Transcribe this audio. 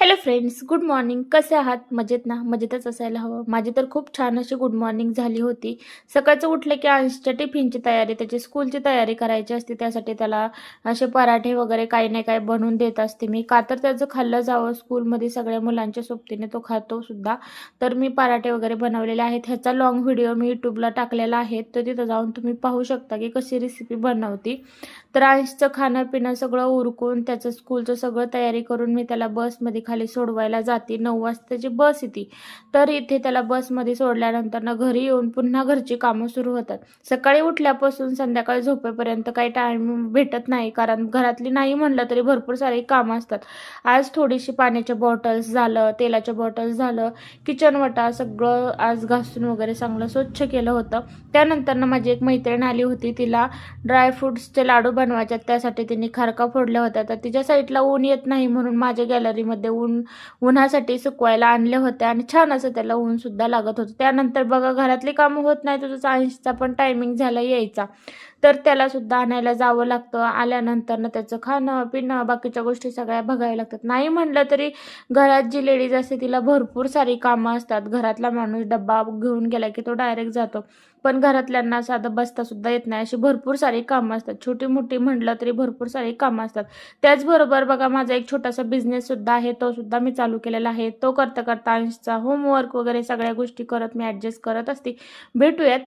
Hello friends, good morning. कसे आहात? मजेत ना? मजेतच असायला हवं. माझी तर खूप छान अशी गुड मॉर्निंग झाली होती. सकाळचं उठले की अंशच्या टिफिनची तयारी, त्याची स्कूलची तयारी करायची असते. त्यासाठी त्याला असे पराठे वगैरे काही ना काही बनवून देत असते मी. का तर त्याचं खाल्लं जावं स्कूलमध्ये सगळ्या मुलांच्या सोबतीने, तो खातो सुद्धा. तर मी पराठे वगैरे बनवलेले आहेत. ह्याचा लाँग व्हिडिओ मी यूट्यूबला टाकलेला आहे. तर तिथं जाऊन तुम्ही पाहू शकता की कशी रेसिपी बनवते. तर अंशचं खाणं-पिणं सगळं उरकून त्याचं स्कूलचं सगळं तयारी करून मी त्याला बसमध्ये खाली सोडवायला जाते. 9 वाजता त्याची बस येते. तर इथे त्याला बसमध्ये सोडल्यानंतर ना घरी येऊन पुन्हा घरची कामं सुरू होतात. सकाळी उठल्यापासून संध्याकाळी झोपेपर्यंत काही टाईम भेटत नाही, कारण घरातली नाही म्हणलं तरी भरपूर सारी कामं असतात. आज थोडीशी पाण्याच्या बॉटल्स झालं, तेलाच्या बॉटल्स झालं, किचन वटा सगळं आज घासून वगैरे चांगलं स्वच्छ केलं होतं. त्यानंतर ना माझी एक मैत्रीण आली होती. तिला ड्रायफ्रुट्सचे लाडू बनवायचे, त्यासाठी तिने खारका फोडल्या होत्या. तर तिच्या साईडला ऊन येत नाही म्हणून माझ्या गॅलरीमध्ये उन्हासाठी सुकवायला आणल्या होत्या आणि छान असं त्याला ऊनसुद्धा लागत होतं. त्यानंतर बघा घरातली कामं होत नाही, तुझं ऐंशीचा पण टायमिंग झाला यायचा. तर त्यालासुद्धा आणायला जावं लागतं. आल्यानंतर त्याचं खाणं पिणं बाकीच्या गोष्टी सगळ्या बघायला लागतात. नाही म्हटलं तरी घरात जी लेडीज असते तिला भरपूर सारी कामं असतात. घरातला माणूस डब्बा घेऊन गेला की तो डायरेक्ट जातो. पण घरातल्यांना साधं बसता सुद्धा येत नाही, अशी भरपूर सारी कामं असतात. छोटी मोठी म्हटलं तरी भरपूर सारी कामं असतात. त्याचबरोबर बघा माझा एक छोटासा बिझनेससुद्धा आहे, तो सुद्धा मी चालू केलेला आहे. तो करता करता अंशचा होमवर्क वगैरे सगळ्या गोष्टी करत मी ॲडजस्ट करत असते. भेटूयात